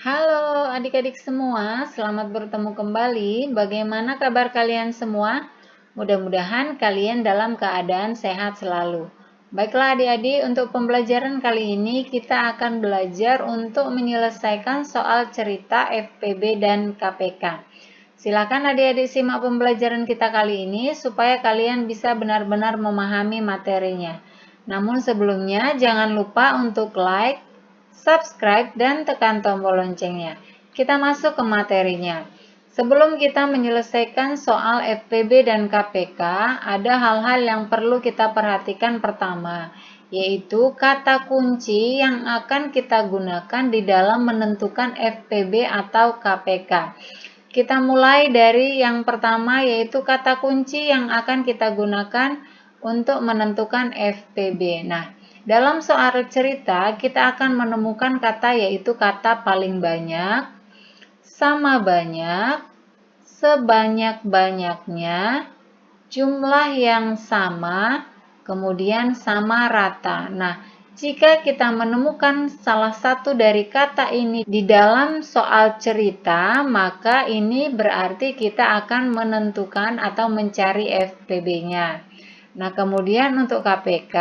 Halo adik-adik semua, selamat bertemu kembali. Bagaimana kabar kalian semua? Mudah-mudahan kalian dalam keadaan sehat selalu. Baiklah adik-adik, untuk pembelajaran kali ini kita akan belajar untuk menyelesaikan soal cerita FPB dan KPK. Silakan adik-adik simak pembelajaran kita kali ini supaya kalian bisa benar-benar memahami materinya. Namun sebelumnya jangan lupa untuk like, subscribe, dan tekan tombol loncengnya. Kita masuk ke materinya. Sebelum kita menyelesaikan soal FPB dan KPK, ada hal-hal yang perlu kita perhatikan pertama, yaitu kata kunci yang akan kita gunakan di dalam menentukan FPB atau KPK. Kita mulai dari yang pertama, yaitu kata kunci yang akan kita gunakan untuk menentukan FPB. Nah, dalam soal cerita, kita akan menemukan kata yaitu kata paling banyak, sama banyak, sebanyak-banyaknya, jumlah yang sama, kemudian sama rata. Nah, jika kita menemukan salah satu dari kata ini di dalam soal cerita, maka ini berarti kita akan menentukan atau mencari FPB-nya. Nah, kemudian untuk KPK,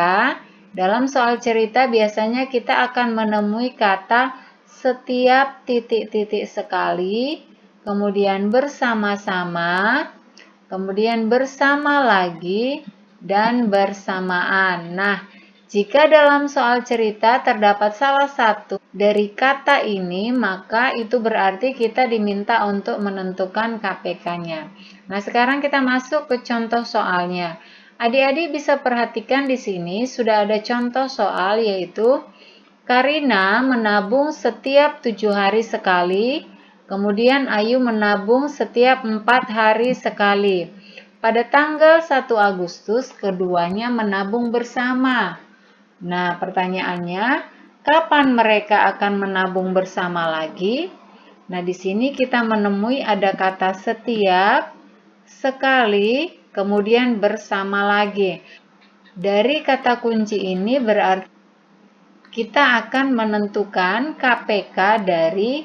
dalam soal cerita biasanya kita akan menemui kata setiap titik-titik sekali, kemudian bersama-sama, kemudian bersama lagi, dan bersamaan. Nah, jika dalam soal cerita terdapat salah satu dari kata ini, maka itu berarti kita diminta untuk menentukan KPK-nya. Nah, sekarang kita masuk ke contoh soalnya. Adik-adik bisa perhatikan di sini sudah ada contoh soal, yaitu Karina menabung setiap 7 hari sekali, kemudian Ayu menabung setiap 4 hari sekali. Pada tanggal 1 Agustus, keduanya menabung bersama. Nah, pertanyaannya, kapan mereka akan menabung bersama lagi? Nah, di sini kita menemui ada kata setiap, sekali, kemudian bersama lagi. Dari kata kunci ini berarti kita akan menentukan KPK dari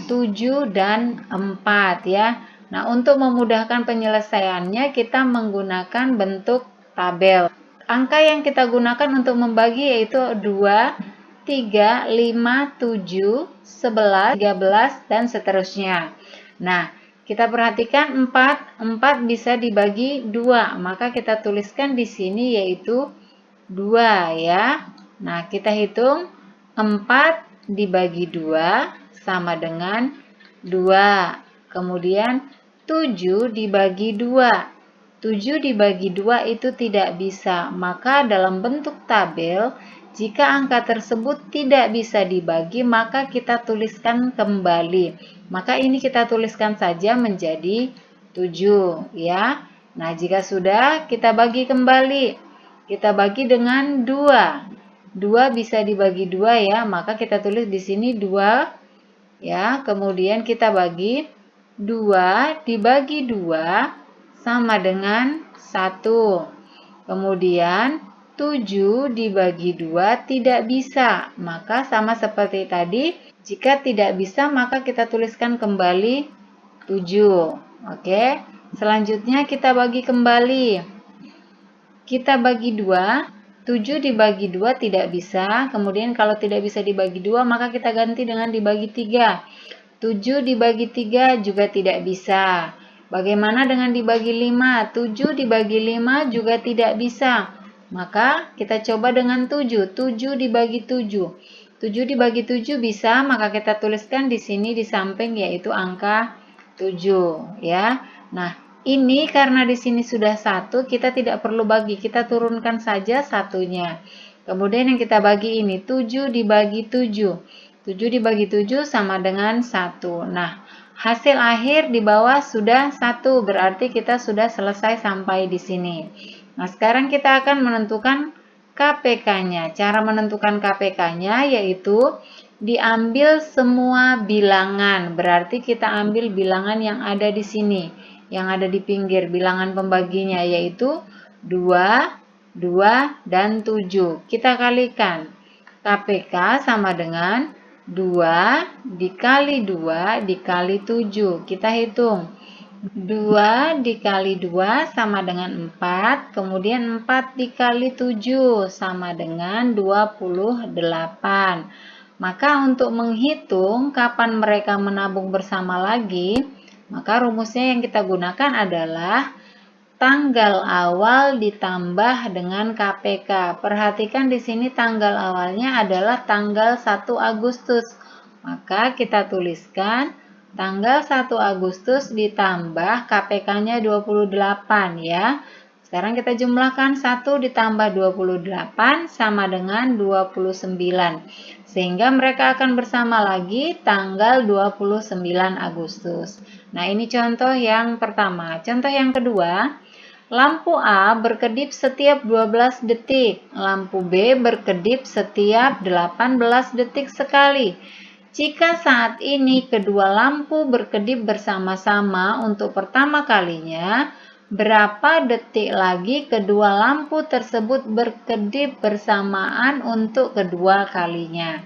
7 dan 4 ya. Nah, untuk memudahkan penyelesaiannya kita menggunakan bentuk tabel. Angka yang kita gunakan untuk membagi yaitu 2, 3, 5, 7, 11, 13, dan seterusnya. Nah, kita perhatikan 4 bisa dibagi 2, maka kita tuliskan di sini yaitu 2 ya. Nah, kita hitung 4 dibagi 2 sama dengan 2. Kemudian 7 dibagi 2. 7 dibagi 2 itu tidak bisa, maka dalam bentuk tabel, jika angka tersebut tidak bisa dibagi, maka kita tuliskan kembali. Maka ini kita tuliskan saja menjadi 7 ya. Nah, jika sudah, kita bagi kembali. Kita bagi dengan 2. 2 bisa dibagi 2 ya, maka kita tulis di sini 2 ya. Kemudian kita bagi 2 dibagi 2 sama dengan 1. Kemudian 7 dibagi 2 tidak bisa. Maka sama seperti tadi, jika tidak bisa maka kita tuliskan kembali 7. Oke. Selanjutnya kita bagi kembali. Kita bagi 2, 7 dibagi 2 tidak bisa. Kemudian kalau tidak bisa dibagi 2 maka kita ganti dengan dibagi 3. 7 dibagi 3 juga tidak bisa. Bagaimana dengan dibagi 5? 7 dibagi 5 juga tidak bisa. Maka kita coba dengan 7. 7 dibagi 7. 7 dibagi 7 bisa, maka kita tuliskan di sini di samping yaitu angka 7 ya. Nah, ini karena di sini sudah 1, kita tidak perlu bagi, kita turunkan saja satunya. Kemudian yang kita bagi ini 7 dibagi 7. 7 dibagi 7 sama dengan 1. Nah, hasil akhir di bawah sudah 1, berarti kita sudah selesai sampai di sini. Nah, sekarang kita akan menentukan KPK-nya. Cara menentukan KPK-nya yaitu diambil semua bilangan. Berarti kita ambil bilangan yang ada di sini, yang ada di pinggir, bilangan pembaginya yaitu 2, 2, dan 7. Kita kalikan. KPK sama dengan 2 dikali 2 dikali 7. Kita hitung. 2 dikali 2 sama dengan 4, kemudian 4 dikali 7 sama dengan 28. Maka untuk menghitung kapan mereka menabung bersama lagi, maka rumusnya yang kita gunakan adalah tanggal awal ditambah dengan KPK. Perhatikan di sini tanggal awalnya adalah tanggal 1 Agustus. Maka kita tuliskan tanggal 1 Agustus ditambah KPK-nya 28 ya. Sekarang kita jumlahkan 1 ditambah 28 sama dengan 29. Sehingga mereka akan bersama lagi tanggal 29 Agustus. Nah, ini contoh yang pertama. Contoh yang kedua, lampu A berkedip setiap 12 detik. Lampu B berkedip setiap 18 detik sekali. Jika saat ini kedua lampu berkedip bersama-sama untuk pertama kalinya, berapa detik lagi kedua lampu tersebut berkedip bersamaan untuk kedua kalinya?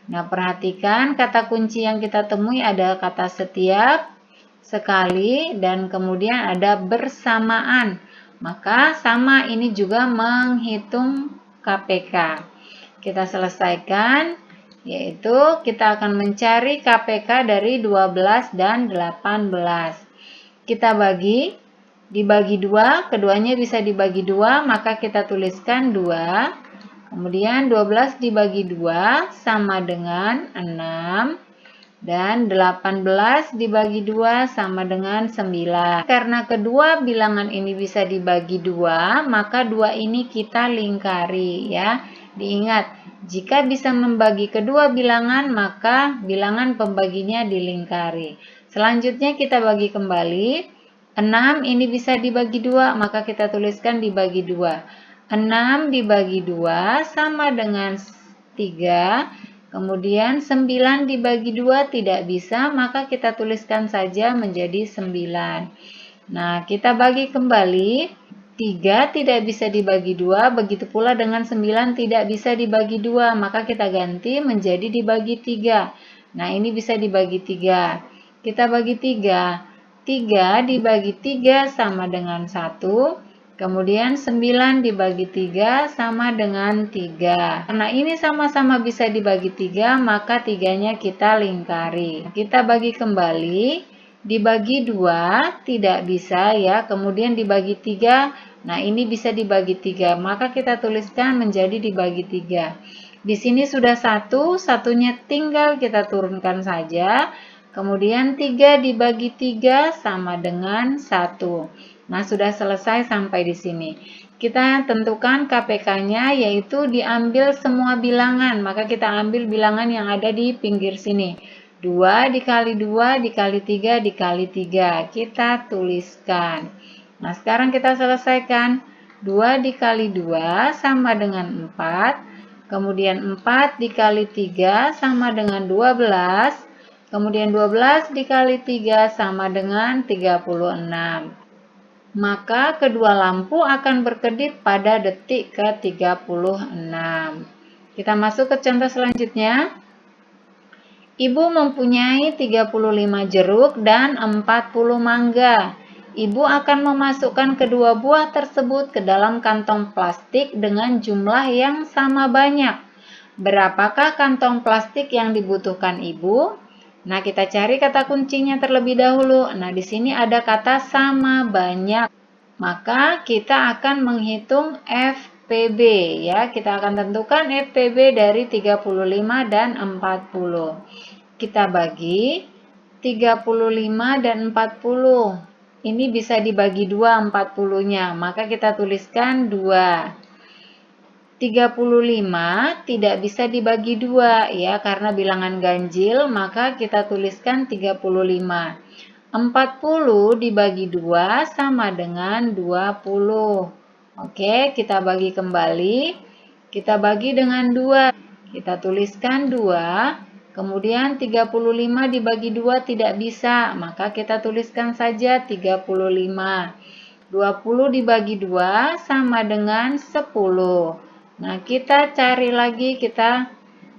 Nah, perhatikan kata kunci yang kita temui ada kata setiap, sekali, dan kemudian ada bersamaan. Maka sama ini juga menghitung KPK. Kita selesaikan, yaitu kita akan mencari KPK dari 12 dan 18. Kita bagi, dibagi 2, keduanya bisa dibagi 2, maka kita tuliskan 2. Kemudian 12 dibagi 2 sama dengan 6. Dan 18 dibagi 2 sama dengan 9. Karena kedua bilangan ini bisa dibagi 2, maka 2 ini kita lingkari ya. Diingat, jika bisa membagi kedua bilangan, maka bilangan pembaginya dilingkari. Selanjutnya kita bagi kembali. 6 ini bisa dibagi 2, maka kita tuliskan dibagi 2. 6 dibagi 2 sama dengan 3. Kemudian 9 dibagi 2 tidak bisa, maka kita tuliskan saja menjadi 9. Nah, kita bagi kembali. 3 tidak bisa dibagi 2, begitu pula dengan 9 tidak bisa dibagi 2, maka kita ganti menjadi dibagi 3. Nah, ini bisa dibagi 3. Kita bagi 3. 3 dibagi 3 sama dengan 1. Kemudian 9 dibagi 3 sama dengan 3. Karena ini sama-sama bisa dibagi 3, maka 3-nya kita lingkari. Kita bagi kembali, dibagi 2 tidak bisa ya, kemudian dibagi 3, nah ini bisa dibagi 3, maka kita tuliskan menjadi dibagi 3. Di sini sudah 1, satunya tinggal kita turunkan saja. Kemudian 3 dibagi 3 sama dengan 1. Nah, sudah selesai sampai di sini. Kita tentukan KPK-nya, yaitu diambil semua bilangan. Maka kita ambil bilangan yang ada di pinggir sini. 2 dikali 2 dikali 3 dikali 3. Kita tuliskan. Nah, sekarang kita selesaikan. 2 dikali 2 sama dengan 4. Kemudian 4 dikali 3 sama dengan 12. Kemudian 12 dikali 3 sama dengan 36. Maka kedua lampu akan berkedip pada detik ke-36. Kita masuk ke contoh selanjutnya. Ibu mempunyai 35 jeruk dan 40 mangga. Ibu akan memasukkan kedua buah tersebut ke dalam kantong plastik dengan jumlah yang sama banyak. Berapakah kantong plastik yang dibutuhkan ibu? Nah, kita cari kata kuncinya terlebih dahulu. Nah, di sini ada kata sama banyak. Maka kita akan menghitung FPB ya. Kita akan tentukan FPB dari 35 dan 40. Kita bagi 35 dan 40. Ini bisa dibagi 2 40-nya. Maka kita tuliskan 2. 35 tidak bisa dibagi 2 ya, karena bilangan ganjil, maka kita tuliskan 35. 40 dibagi 2 sama dengan 20. Oke, kita bagi kembali. Kita bagi dengan 2. Kita tuliskan 2. Kemudian 35 dibagi 2 tidak bisa, maka kita tuliskan saja 35. 20 dibagi 2 sama dengan 10. Nah, kita cari lagi, kita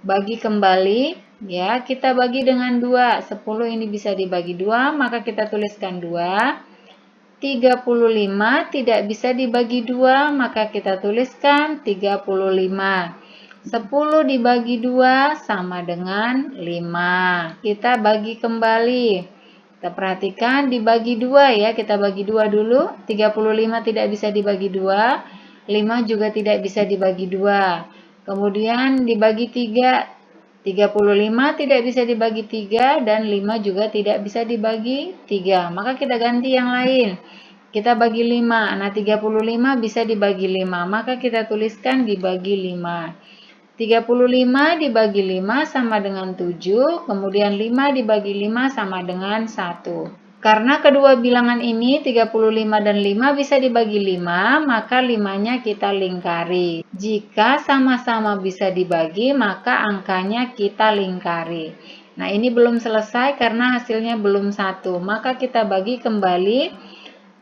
bagi kembali. Ya, kita bagi dengan 2. 10 ini bisa dibagi 2, maka kita tuliskan 2. 35 tidak bisa dibagi 2, maka kita tuliskan 35. 10 dibagi 2 sama dengan 5. Kita bagi kembali. Kita perhatikan dibagi 2 ya, kita bagi 2 dulu. 35 tidak bisa dibagi 2, 5 juga tidak bisa dibagi 2. Kemudian dibagi 3, 35 tidak bisa dibagi 3 dan 5 juga tidak bisa dibagi 3. Maka kita ganti yang lain. Kita bagi 5. Nah, 35 bisa dibagi 5, maka kita tuliskan dibagi 5. 35 dibagi 5 sama dengan 7, kemudian 5 dibagi 5 sama dengan 1. Karena kedua bilangan ini 35 dan 5 bisa dibagi 5, maka 5-nya kita lingkari. Jika sama-sama bisa dibagi, maka angkanya kita lingkari. Nah, ini belum selesai karena hasilnya belum 1, maka kita bagi kembali.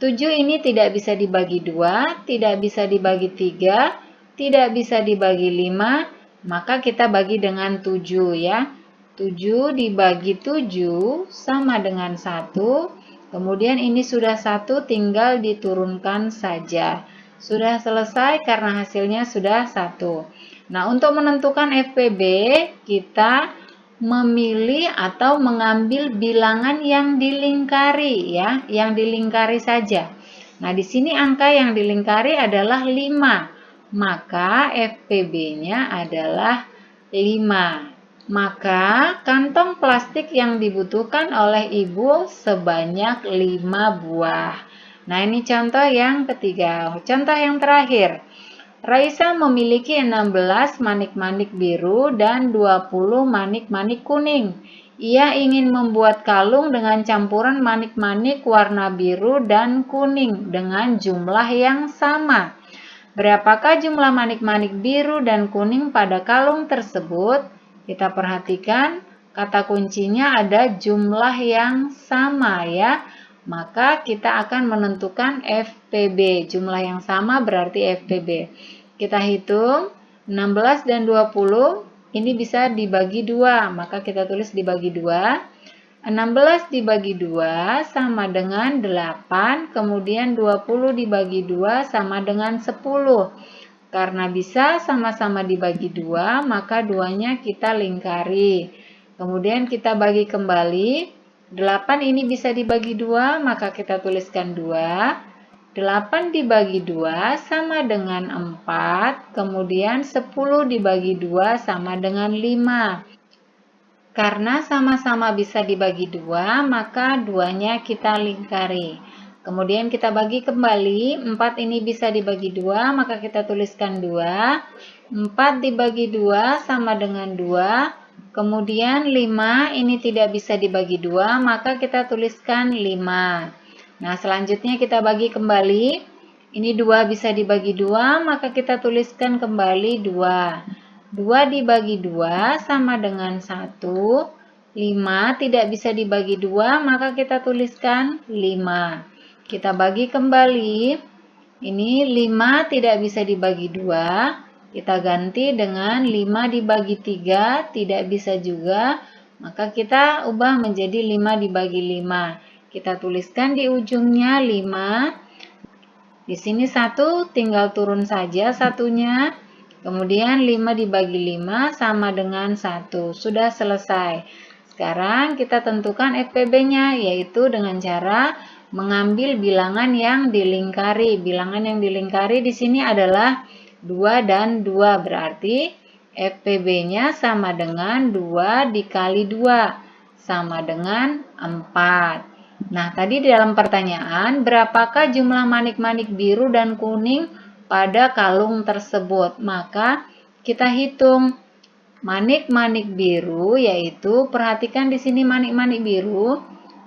7 ini tidak bisa dibagi 2, tidak bisa dibagi 3, tidak bisa dibagi 5, maka kita bagi dengan 7 ya. 7 dibagi 7 sama dengan 1. Kemudian ini sudah 1, tinggal diturunkan saja. Sudah selesai karena hasilnya sudah 1. Nah, untuk menentukan FPB, kita memilih atau mengambil bilangan yang dilingkari ya, yang dilingkari saja. Nah, di sini angka yang dilingkari adalah 5. Maka FPB-nya adalah 5. Maka kantong plastik yang dibutuhkan oleh ibu sebanyak 5 buah. Nah, ini contoh yang ketiga. Contoh yang terakhir. Raisa memiliki 16 manik-manik biru dan 20 manik-manik kuning. Ia ingin membuat kalung dengan campuran manik-manik warna biru dan kuning dengan jumlah yang sama. Berapakah jumlah manik-manik biru dan kuning pada kalung tersebut? Kita perhatikan kata kuncinya ada jumlah yang sama ya. Maka kita akan menentukan FPB. Jumlah yang sama berarti FPB. Kita hitung 16 dan 20 ini bisa dibagi 2. Maka kita tulis dibagi 2. 16 dibagi 2 sama dengan 8, kemudian 20 dibagi 2 sama dengan 10. Karena bisa sama-sama dibagi 2, maka 2-nya kita lingkari. Kemudian kita bagi kembali. 8 ini bisa dibagi 2, maka kita tuliskan 2. 8 dibagi 2 sama dengan 4, kemudian 10 dibagi 2 sama dengan 5. Karena sama-sama bisa dibagi 2, maka 2-nya kita lingkari. Kemudian kita bagi kembali, 4 ini bisa dibagi 2, maka kita tuliskan 2. 4 dibagi 2 sama dengan 2. Kemudian 5 ini tidak bisa dibagi 2, maka kita tuliskan 5. Nah, selanjutnya kita bagi kembali. Ini 2 bisa dibagi 2, maka kita tuliskan kembali 2. 2 dibagi 2 sama dengan 1. 5 tidak bisa dibagi 2, maka kita tuliskan 5. Kita bagi kembali. Ini 5 tidak bisa dibagi 2. Kita ganti dengan 5 dibagi 3, tidak bisa juga. Maka kita ubah menjadi 5 dibagi 5. Kita tuliskan di ujungnya 5. Di sini 1 tinggal turun saja satunya. Kemudian 5 dibagi 5 sama dengan 1. Sudah selesai. Sekarang kita tentukan FPB-nya, yaitu dengan cara mengambil bilangan yang dilingkari. Bilangan yang dilingkari di sini adalah 2 dan 2. Berarti FPB-nya sama dengan 2 dikali 2. Sama dengan 4. Nah, tadi di dalam pertanyaan, berapakah jumlah manik-manik biru dan kuning pada kalung tersebut? Maka kita hitung manik-manik biru, yaitu perhatikan di sini manik-manik biru.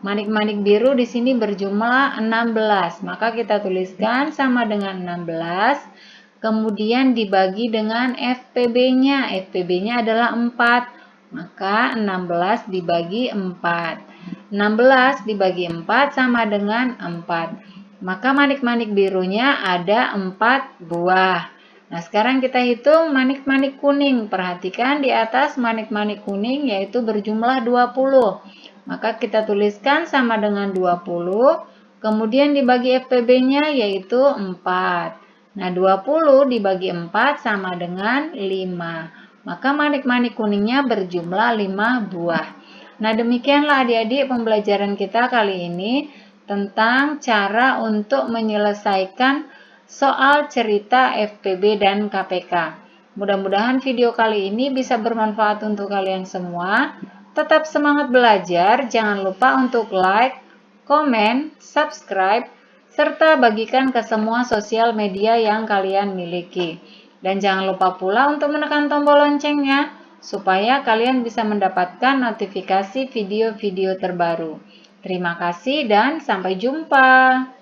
Manik-manik biru di sini berjumlah 16. Maka kita tuliskan sama dengan 16. Kemudian dibagi dengan FPB-nya. FPB-nya adalah 4. Maka 16 dibagi 4. 16 dibagi 4 sama dengan 4. Maka manik-manik birunya ada 4 buah. Nah, sekarang kita hitung manik-manik kuning. Perhatikan di atas manik-manik kuning yaitu berjumlah 20. Maka kita tuliskan sama dengan 20. Kemudian dibagi FPB-nya yaitu 4. Nah, 20 dibagi 4 sama dengan 5. Maka manik-manik kuningnya berjumlah 5 buah. Nah, demikianlah adik-adik pembelajaran kita kali ini tentang cara untuk menyelesaikan soal cerita FPB dan KPK. Mudah-mudahan video kali ini bisa bermanfaat untuk kalian semua. Tetap semangat belajar, jangan lupa untuk like, komen, subscribe, serta bagikan ke semua sosial media yang kalian miliki. Dan jangan lupa pula untuk menekan tombol loncengnya, supaya kalian bisa mendapatkan notifikasi video-video terbaru. Terima kasih dan sampai jumpa.